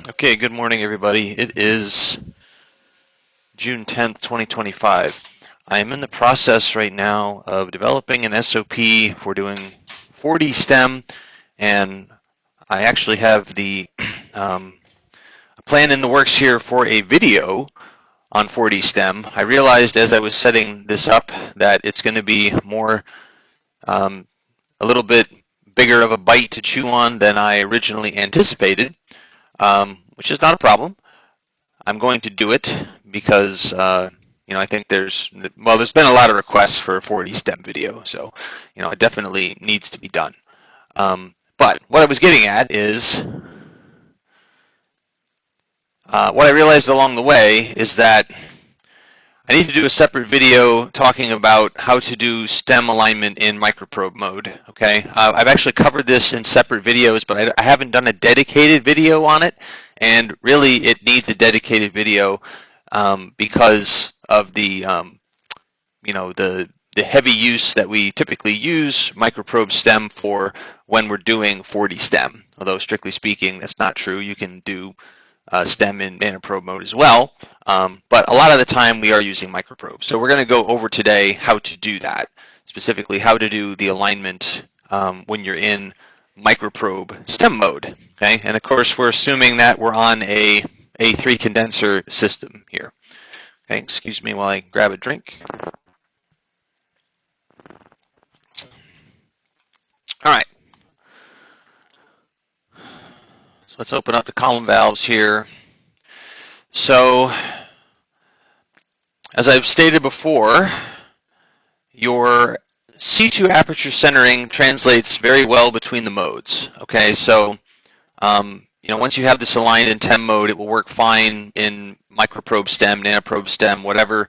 Okay, good morning everybody. It is June 10th, 2025. I am in the process right now of developing an SOP for doing 4D STEM, and I actually have the plan in the works here for a video on 4D STEM. I realized as I was setting this up that it's going to be more a little bit bigger of a bite to chew on than I originally anticipated, which is not a problem. I'm going to do it because I think there's been a lot of requests for a 4D STEM video, so it definitely needs to be done. But what I was getting at is what I realized along the way is that I need to do a separate video talking about how to do STEM alignment in microprobe mode. Okay, I've actually covered this in separate videos, but I haven't done a dedicated video on it, and really it needs a dedicated video because of the the heavy use that we typically use microprobe STEM for when we're doing 4D STEM. Although strictly speaking, that's not true. You can do STEM in nanoprobe mode as well, but a lot of the time we are using microprobe. So we're going to go over today how to do that, specifically how to do the alignment when you're in microprobe STEM mode. Okay, and of course we're assuming that we're on a 3 condenser system here. Okay, excuse me while I grab a drink. All right. So let's open up the column valves here. So as I've stated before, your C2 aperture centering translates very well between the modes. Okay, so once you have this aligned in TEM mode, it will work fine in microprobe STEM, nanoprobe STEM, whatever.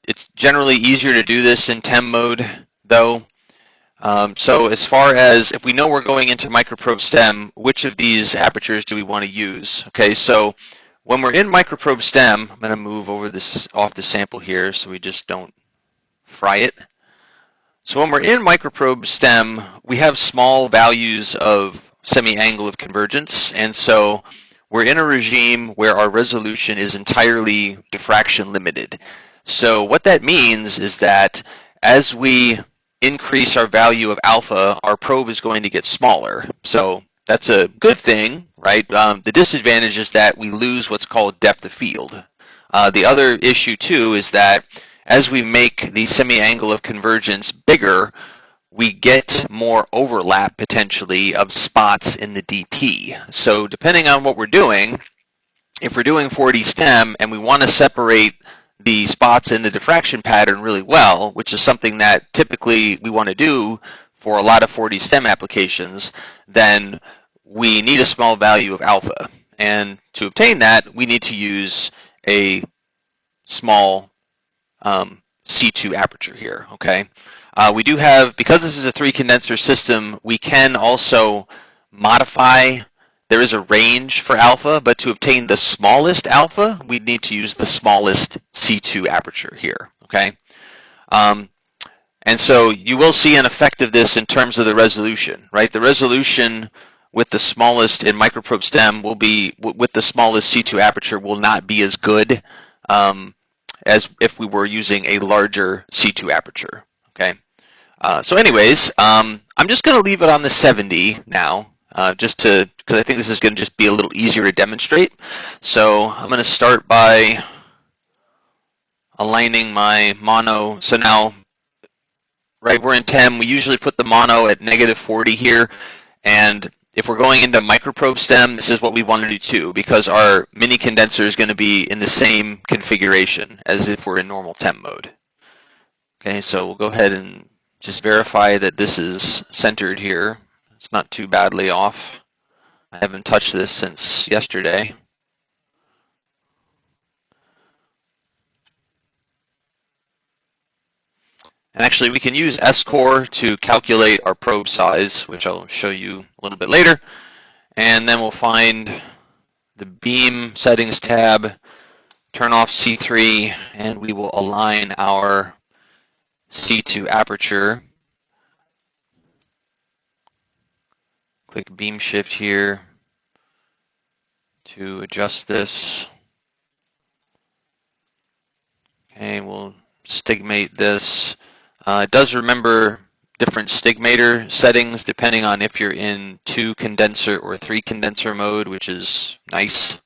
It's generally easier to do this in TEM mode, though. So as far as if we know we're going into microprobe STEM, which of these apertures do we want to use? Okay, so when we're in microprobe STEM, I'm going to move over this off the sample here so we just don't fry it. So when we're in microprobe STEM, we have small values of semi-angle of convergence, and so we're in a regime where our resolution is entirely diffraction limited. So what that means is that as we increase our value of alpha, our probe is going to get smaller. So that's a good thing, right? The disadvantage is that we lose what's called depth of field. The other issue too is that as we make the semi-angle of convergence bigger, we get more overlap potentially of spots in the DP. So depending on what we're doing, if we're doing 4D STEM and we want to separate the spots in the diffraction pattern really well, which is something that typically we want to do for a lot of 4D STEM applications, then we need a small value of alpha. And to obtain that, we need to use a small C2 aperture here, okay? We do have, because this is a 3 condenser system, we can also modify. There is a range for alpha, but to obtain the smallest alpha, we need to use the smallest C2 aperture here, okay? And so you will see an effect of this in terms of the resolution, right? The resolution with the smallest in microprobe STEM will be, with the smallest C2 aperture, will not be as good as if we were using a larger C2 aperture, okay? So anyways, I'm just going to leave it on the 70 now, because I think this is going to just be a little easier to demonstrate. So I'm going to start by aligning my mono. So now, right, we're in TEM. We usually put the mono at -40 here, and if we're going into microprobe STEM, this is what we want to do too, because our mini condenser is going to be in the same configuration as if we're in normal TEM mode. Okay, so we'll go ahead and just verify that this is centered here. It's not too badly off. I haven't touched this since yesterday. And actually, we can use S-core to calculate our probe size, which I'll show you a little bit later. And then we'll find the beam settings tab, turn off C3, and we will align our C2 aperture. Click beam shift here. to adjust this. Okay, we'll stigmate this. It does remember different stigmator settings depending on if you're in 2 condenser or 3 condenser mode, which is nice.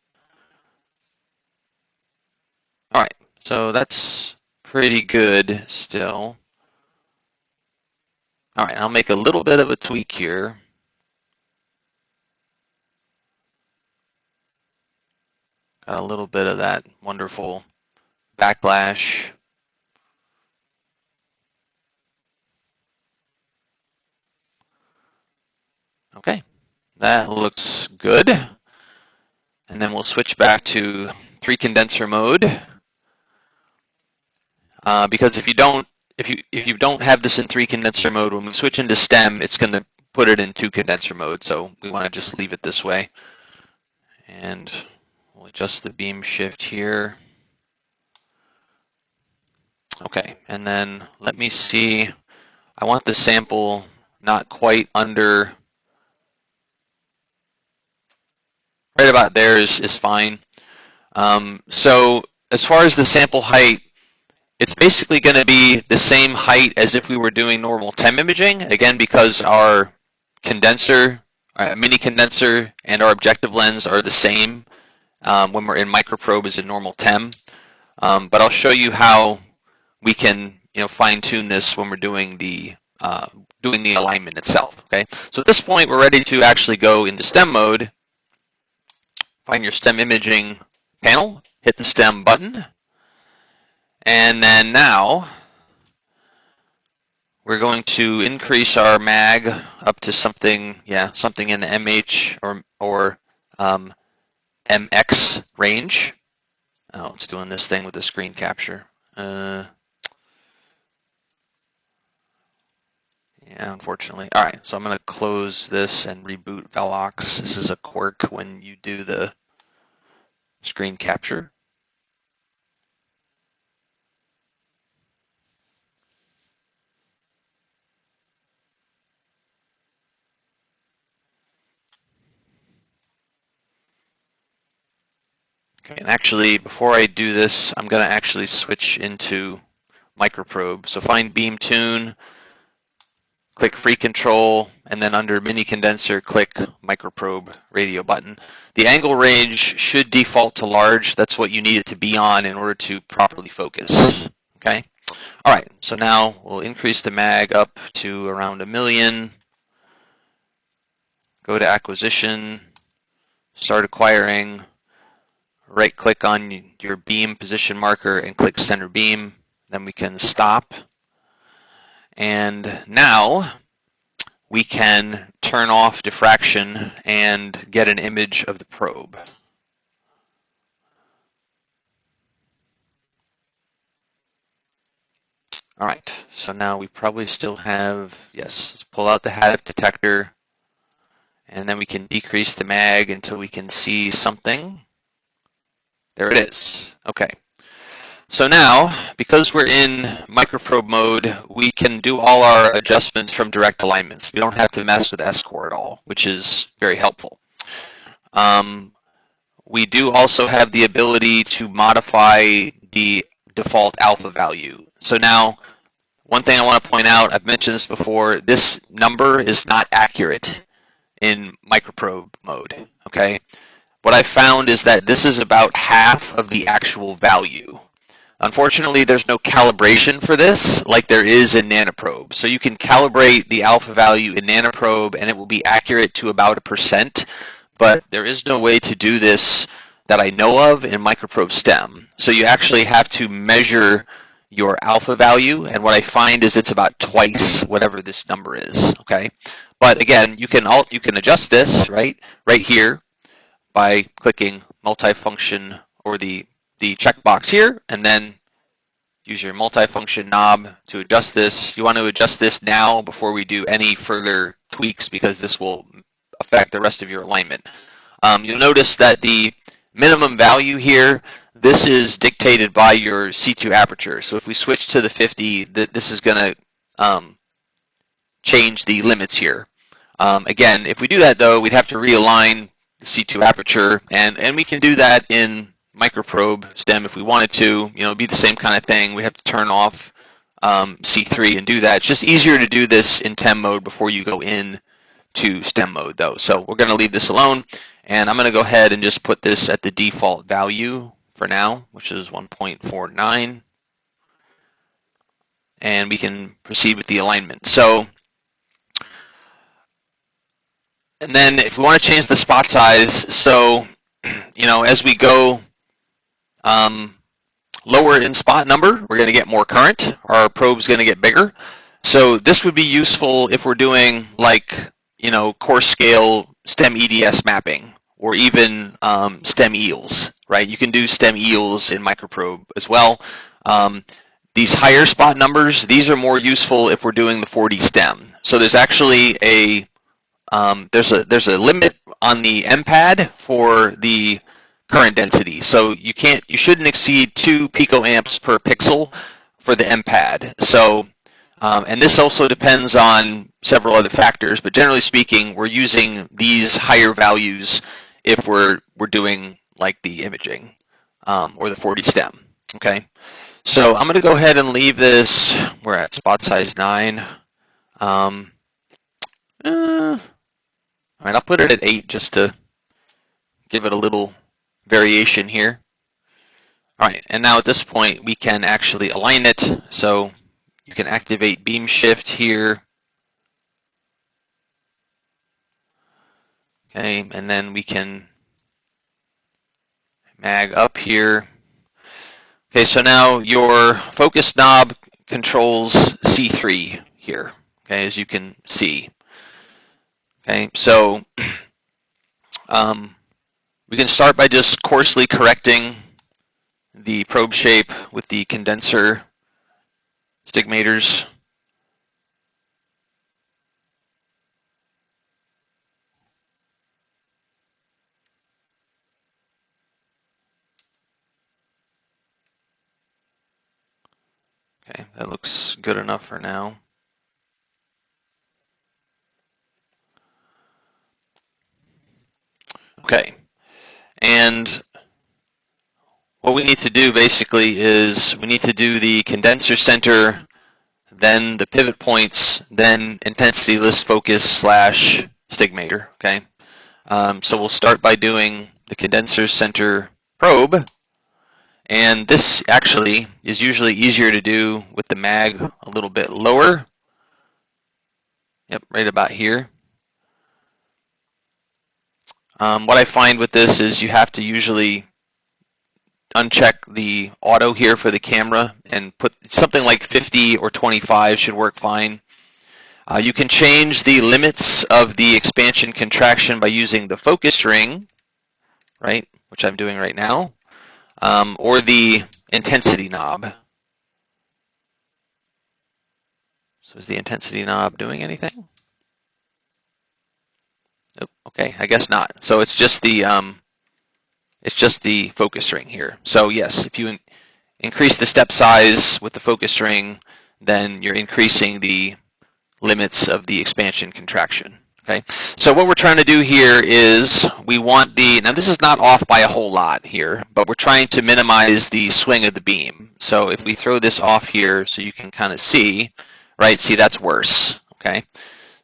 All right, so that's pretty good still. All right, I'll make a little bit of a tweak here. Got a little bit of that wonderful backlash. Okay, that looks good. And then we'll switch back to 3 condenser mode. Because if you don't have this in 3 condenser mode, when we switch into STEM, it's going to put it in 2 condenser mode. So we want to just leave it this way. And we'll adjust the beam shift here. Okay, and then let me see. I want the sample not quite under, right about there is fine. So as far as the sample height, it's basically going to be the same height as if we were doing normal TEM imaging, again, because our condenser, our mini condenser, and our objective lens are the same when we're in microprobe as in normal TEM. But I'll show you how we can fine-tune this when we're doing the alignment itself. Okay, so at this point we're ready to actually go into STEM mode. Find your STEM imaging panel, hit the STEM button, and then now we're going to increase our mag up to something, something in the MH or MX range. Oh, it's doing this thing with the screen capture. Yeah, unfortunately. All right, so I'm going to close this and reboot Velox. This is a quirk when you do the screen capture. Okay, and actually, before I do this, I'm going to actually switch into microprobe. So find beam tune, click free control, and then under mini condenser, click microprobe radio button. The angle range should default to large. That's what you need it to be on in order to properly focus. Okay. All right. So now we'll increase the mag up to around 1 million. Go to acquisition, start acquiring. Right click on your beam position marker and click center beam. Then we can stop. And now we can turn off diffraction and get an image of the probe. All right, so now we probably still have, yes, let's pull out the HADF detector, and then we can decrease the mag until we can see something. There it is. Okay. So now, because we're in microprobe mode, we can do all our adjustments from direct alignments. We don't have to mess with S-core at all, which is very helpful. We do also have the ability to modify the default alpha value. So now, one thing I want to point out, I've mentioned this before, this number is not accurate in microprobe mode, okay? What I found is that this is about half of the actual value. Unfortunately, there's no calibration for this like there is in nanoprobe. So you can calibrate the alpha value in nanoprobe and it will be accurate to about 1%, but there is no way to do this that I know of in microprobe STEM. So you actually have to measure your alpha value, and what I find is it's about twice whatever this number is, okay? But again, you can adjust this right here by clicking multifunction or the checkbox here, and then use your multifunction knob to adjust this. You want to adjust this now before we do any further tweaks because this will affect the rest of your alignment. You'll notice that the minimum value here, this is dictated by your C2 aperture. So if we switch to the 50, this is going to change the limits here. Again, if we do that though, we'd have to realign the C2 aperture, and we can do that in microprobe STEM if we wanted to. You know, it'd be the same kind of thing. We have to turn off C3 and do that. It's just easier to do this in TEM mode before you go in to STEM mode though. So we're going to leave this alone, and I'm going to go ahead and just put this at the default value for now, which is 1.49, and we can proceed with the alignment. So, and then if we want to change the spot size, so, you know, as we go lower in spot number, we're going to get more current. Our probe's going to get bigger. So this would be useful if we're doing like, you know, coarse scale STEM EDS mapping, or even STEM eels, right? You can do STEM eels in microprobe as well. These higher spot numbers, these are more useful if we're doing the 4D STEM. So there's actually a there's a limit on the MPAD for the current density. So you shouldn't exceed 2 picoamps per pixel for the MPAD. So, and this also depends on several other factors, but generally speaking, we're using these higher values if we're doing like the imaging or the 4D STEM. Okay, so I'm going to go ahead and leave this. We're at spot size 9. All right, I'll put it at 8 just to give it a little variation here. All right, and now at this point we can actually align it. So you can activate beam shift here. Okay, and then we can mag up here. Okay, so now your focus knob controls C3 here, okay, as you can see. Okay, so we can start by just coarsely correcting the probe shape with the condenser stigmators. Okay, that looks good enough for now. Okay, and what we need to do basically is we need to do the condenser center, then the pivot points, then intensity list focus / stigmator, okay? So we'll start by doing the condenser center probe, and this actually is usually easier to do with the mag a little bit lower. Yep, right about here. What I find with this is you have to usually uncheck the auto here for the camera and put something like 50 or 25 should work fine. You can change the limits of the expansion contraction by using the focus ring, right, which I'm doing right now, or the intensity knob. So is the intensity knob doing anything? Nope. Okay, I guess not. So it's just the focus ring here. So yes, if you increase the step size with the focus ring, then you're increasing the limits of the expansion contraction. Okay, so what we're trying to do here is we want now this is not off by a whole lot here, but we're trying to minimize the swing of the beam. So if we throw this off here so you can kind of see, right, see that's worse, okay?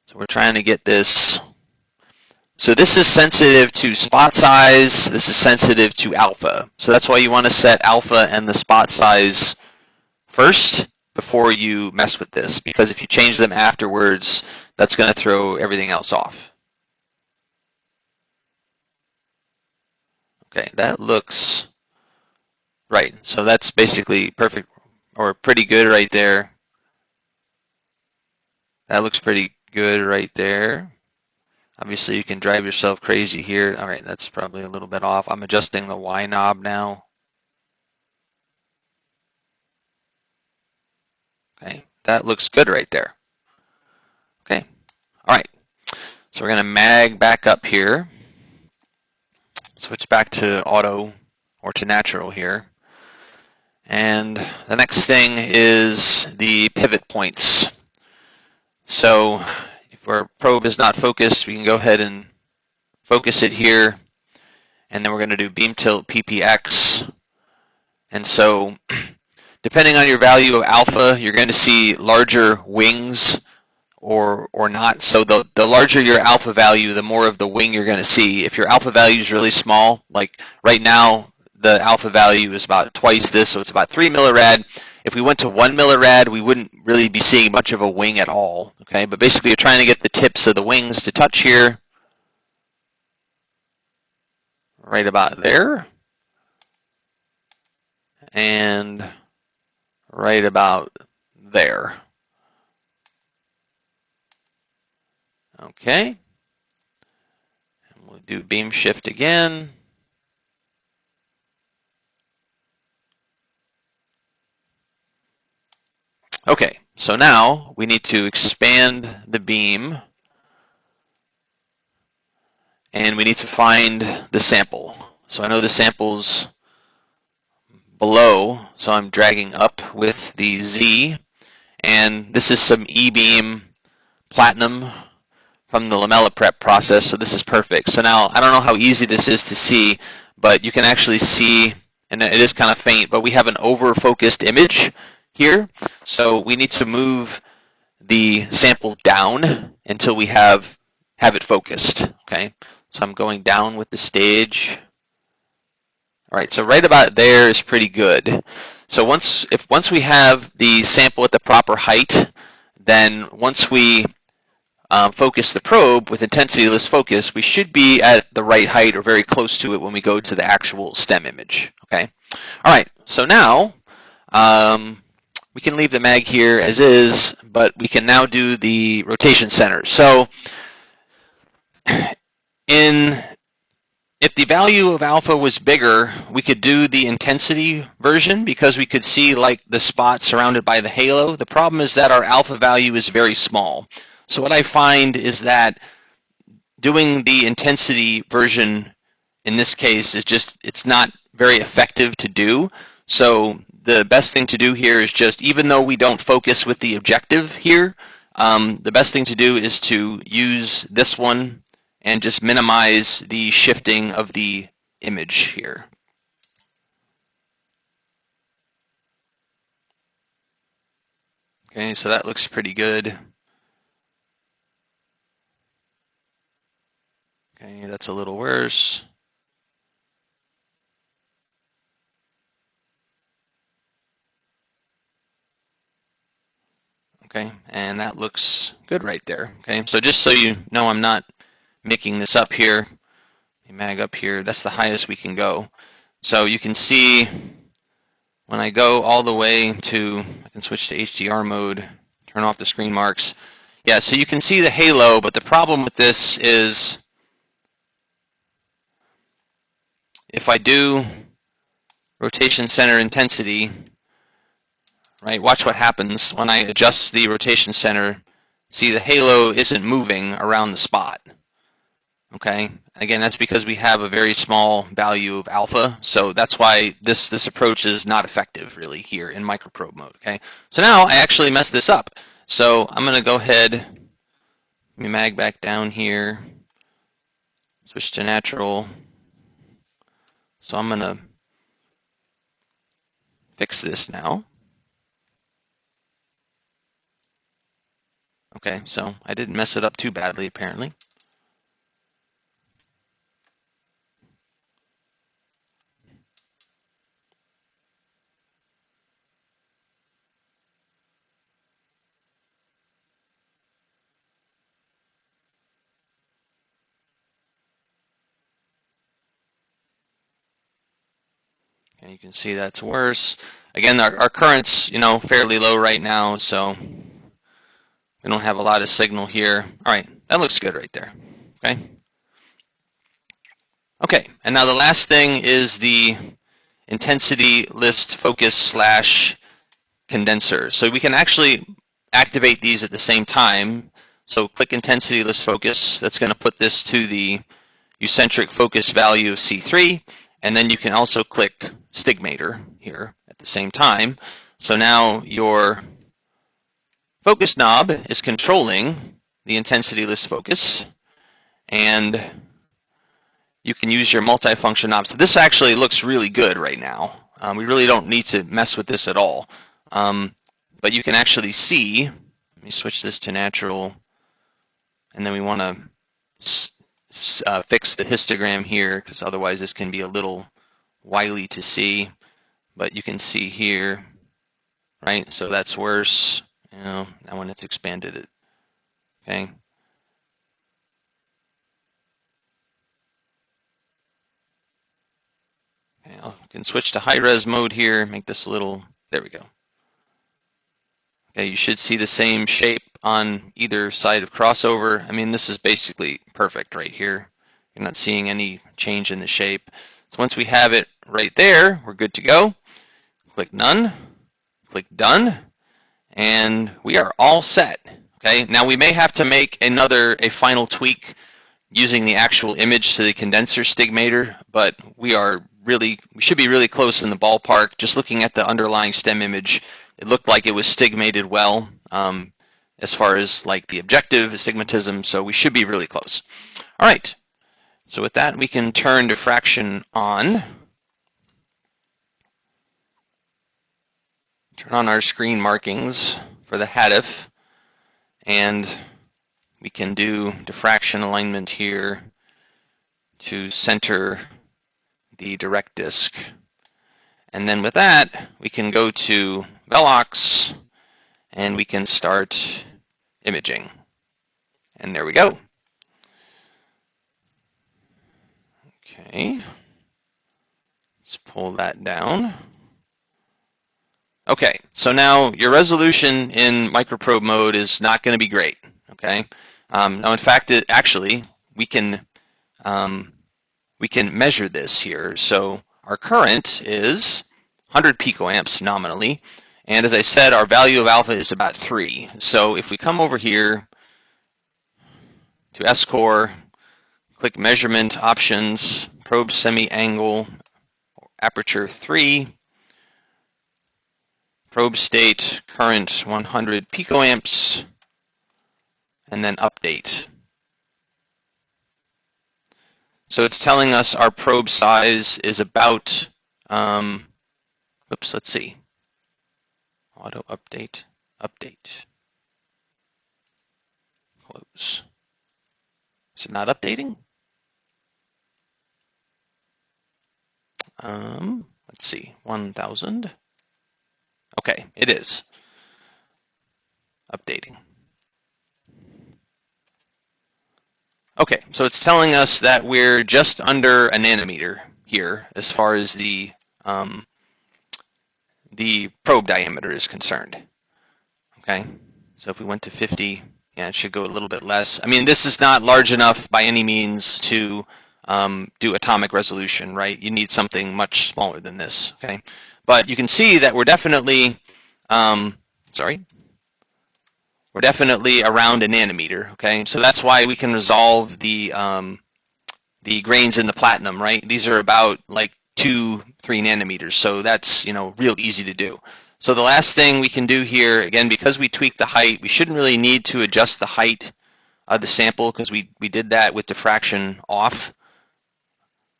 So we're trying to get this. So this is sensitive to spot size, this is sensitive to alpha. So that's why you want to set alpha and the spot size first before you mess with this, because if you change them afterwards, that's going to throw everything else off. Okay, that looks right. So that's basically perfect or pretty good right there. That looks pretty good right there. Obviously, you can drive yourself crazy here. All right, that's probably a little bit off. I'm adjusting the Y knob now. Okay, that looks good right there. Okay, all right. So we're going to mag back up here. Switch back to auto or to natural here. And the next thing is the pivot points. So if our probe is not focused, we can go ahead and focus it here, and then we're going to do beam tilt PPX. And so depending on your value of alpha, you're going to see larger wings or not. So the larger your alpha value, the more of the wing you're going to see. If your alpha value is really small, like right now, the alpha value is about twice this, so it's about 3 millirad. If we went to 1 millirad, we wouldn't really be seeing much of a wing at all, okay? But basically, you're trying to get the tips of the wings to touch here, right about there, and right about there. Okay, and we'll do beam shift again. Okay, so now we need to expand the beam, and we need to find the sample. So I know the sample's below, so I'm dragging up with the Z, and this is some E-beam platinum from the lamella prep process, so this is perfect. So now, I don't know how easy this is to see, but you can actually see, and it is kind of faint, but we have an over-focused image here, so we need to move the sample down until we have it focused, okay? So I'm going down with the stage. All right, so right about there is pretty good. So once we have the sample at the proper height, then once we focus the probe with intensity-less focus, we should be at the right height or very close to it when we go to the actual STEM image, okay? All right, so now we can leave the mag here as is, but we can now do the rotation center. So if the value of alpha was bigger, we could do the intensity version because we could see like the spot surrounded by the halo. The problem is that our alpha value is very small. So what I find is that doing the intensity version in this case is just, it's not very effective to do. So the best thing to do here is just, even though we don't focus with the objective here, the best thing to do is to use this one and just minimize the shifting of the image here. Okay, so that looks pretty good. Okay, that's a little worse. Okay, and that looks good right there. Okay, so just so you know, I'm not making this up here. Mag up here, that's the highest we can go. So you can see when I go all the way to, I can switch to HDR mode, turn off the screen marks. Yeah, so you can see the halo, but the problem with this is if I do rotation center intensity, right, watch what happens when I adjust the rotation center. See, the halo isn't moving around the spot. Okay, again, that's because we have a very small value of alpha, so that's why this approach is not effective really here in microprobe mode. Okay, so now I actually messed this up. So I'm going to go ahead, let me mag back down here, switch to natural. So I'm going to fix this now. Okay, so I didn't mess it up too badly apparently. And you can see that's worse. Again, our current's, fairly low right now, so we don't have a lot of signal here. All right, that looks good right there. Okay. Okay, and now the last thing is the intensity list focus / condenser. So we can actually activate these at the same time. So click intensity list focus. That's going to put this to the eccentric focus value of C3. And then you can also click stigmator here at the same time. So now your focus knob is controlling the intensity list focus. And you can use your multifunction knob. So this actually looks really good right now. We really don't need to mess with this at all. But you can actually see, let me switch this to natural, and then we want to fix the histogram here, because otherwise this can be a little wily to see. But you can see here, right? So that's worse. Now when it's expanded it, okay? I can switch to high-res mode here, make this a little, there we go. Okay, you should see the same shape on either side of crossover. I mean, this is basically perfect right here. You're not seeing any change in the shape. So once we have it right there, we're good to go. Click None, click Done, and we are all set. Okay, now we may have to make a final tweak using the actual image to the condenser stigmator, but we should be really close in the ballpark. Just looking at the underlying STEM image, it looked like it was stigmated well as far as like the objective astigmatism, so we should be really close. All right, so with that, we can turn diffraction on. Turn on our screen markings for the HADF, and we can do diffraction alignment here to center the direct disk. And then with that, we can go to Velox and we can start imaging. And there we go. Okay, let's pull that down. Okay, so now your resolution in microprobe mode is not going to be great. Okay, now in fact, we can measure this here. So our current is 100 picoamps nominally, and as I said, our value of alpha is about 3. So if we come over here to S-core, click Measurement Options, Probe Semi-Angle, Aperture 3, Probe State, Current 100 picoamps, and then Update. So it's telling us our probe size is about, let's see. Auto update, update, close. Is it not updating? Let's see, 1,000. Okay, it is updating. Okay, so it's telling us that we're just under a nanometer here as far as the probe diameter is concerned. Okay, so if we went to 50, yeah, it should go a little bit less. I mean, this is not large enough by any means to do atomic resolution, right? You need something much smaller than this, okay? But you can see that we're definitely, we're definitely around a nanometer, okay? So that's why we can resolve the grains in the platinum, right? These are about like 2-3 nanometers, so that's, real easy to do. So the last thing we can do here, again, because we tweaked the height, we shouldn't really need to adjust the height of the sample because we did that with diffraction off.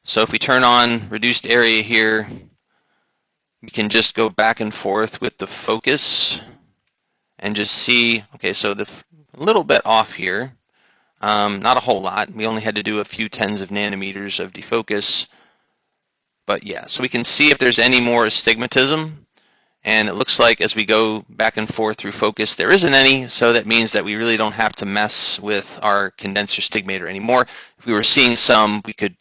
So if we turn on reduced area here, we can just go back and forth with the focus and just see, okay, so a little bit off here, not a whole lot. We only had to do a few tens of nanometers of defocus. But yeah, so we can see if there's any more astigmatism. And it looks like as we go back and forth through focus, there isn't any, so that means that we really don't have to mess with our condenser stigmator anymore. If we were seeing some, we could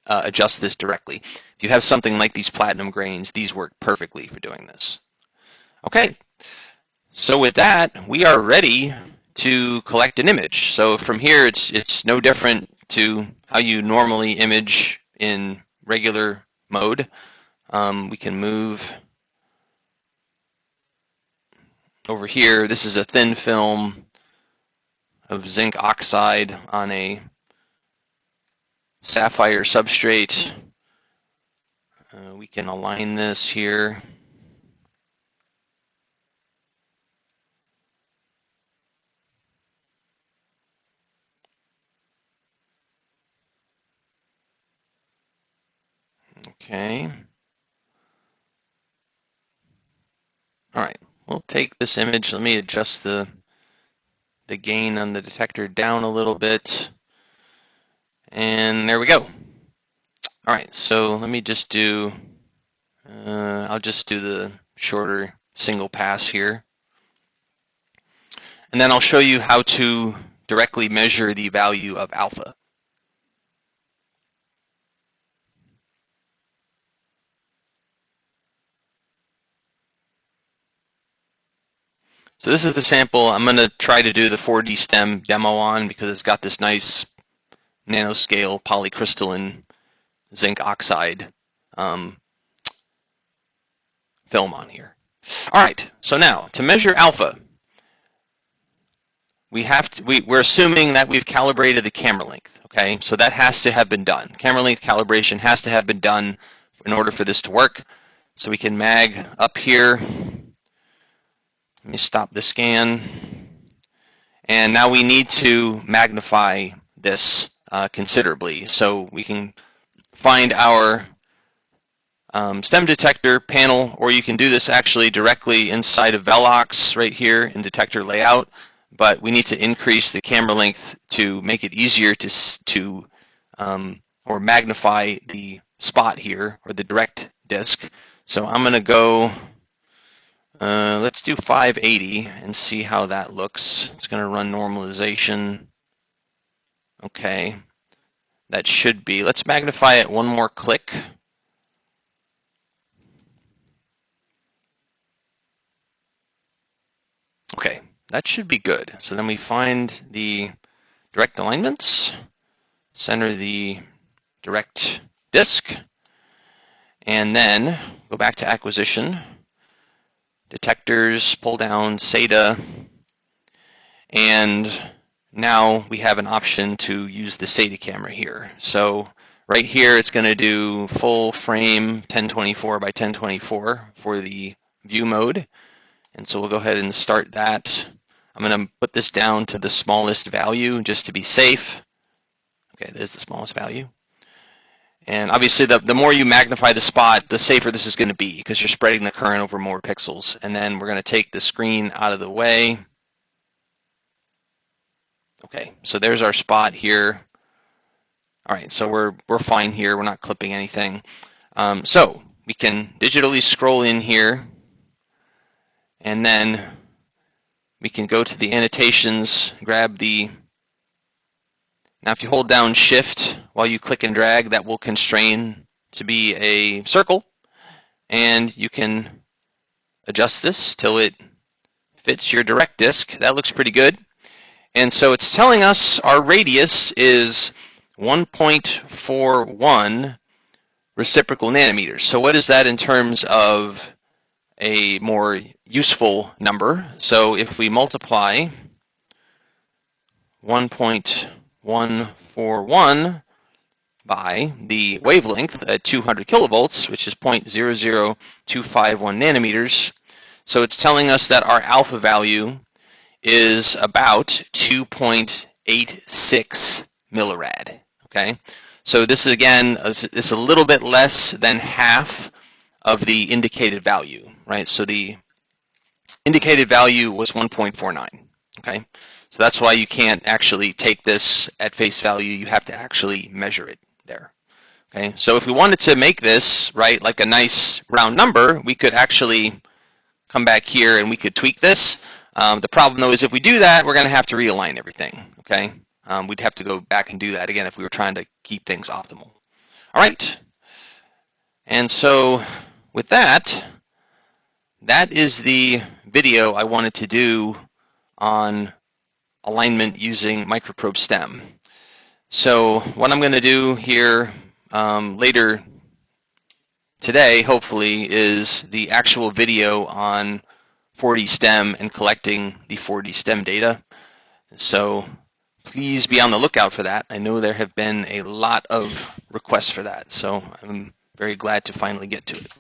adjust this directly. If you have something like these platinum grains, these work perfectly for doing this. Okay, so with that, we are ready to collect an image. So from here, it's no different to how you normally image in regular mode. We can move over here. This is a thin film of zinc oxide on a sapphire substrate. We can align this here. Okay. All right, we'll take this image. Let me adjust the gain on the detector down a little bit. And there we go. All right, so let me just do, I'll just do the shorter single pass here. And then I'll show you how to directly measure the value of alpha. So this is the sample I'm going to try to do the 4D-STEM demo on because it's got this nice nanoscale polycrystalline zinc oxide film on here. All right, so now to measure alpha, we're assuming that we've calibrated the camera length, okay? So that has to have been done. Camera length calibration has to have been done in order for this to work. So we can mag up here. Let me stop the scan. And now we need to magnify this considerably. So we can find our STEM detector panel, or you can do this actually directly inside of Velox right here in detector layout. But we need to increase the camera length to make it easier to or magnify the spot here, or the direct disk. So I'm going to go, let's do 580 and see how that looks. It's going to run normalization. Okay, that should be, let's magnify it one more click. Okay, that should be good. So then we find the direct alignments, center the direct disk, and then go back to acquisition, detectors, pull down SATA, and now we have an option to use the SATA camera here. So right here it's going to do full frame 1024 by 1024 for the view mode. And so we'll go ahead and start that. I'm going to put this down to the smallest value just to be safe. Okay, there's the smallest value. And obviously the more you magnify the spot, the safer this is going to be because you're spreading the current over more pixels. And then we're going to take the screen out of the way. Okay, so there's our spot here. All right, so we're fine here. We're not clipping anything. So we can digitally scroll in here, and then we can go to the annotations, grab the, now if you hold down Shift while you click and drag, that will constrain to be a circle, and you can adjust this till it fits your direct disk. That looks pretty good. And so it's telling us our radius is 1.41 reciprocal nanometers. So what is that in terms of a more useful number? So if we multiply 1.141 by the wavelength at 200 kilovolts, which is 0.00251 nanometers, so it's telling us that our alpha value is about 2.86 millirad. Okay, so this is, again, is a little bit less than half of the indicated value, right? So the indicated value was 1.49. Okay, so that's why you can't actually take this at face value. You have to actually measure it there. Okay, so if we wanted to make this, right, like a nice round number, we could actually come back here and we could tweak this. The problem, though, is if we do that, we're going to have to realign everything. Okay, we'd have to go back and do that again if we were trying to keep things optimal. All right, and so with that, that is the video I wanted to do on alignment using microprobe STEM. So what I'm going to do here later today, hopefully, is the actual video on 4D-STEM and collecting the 4D-STEM data. So please be on the lookout for that. I know there have been a lot of requests for that, so I'm very glad to finally get to it.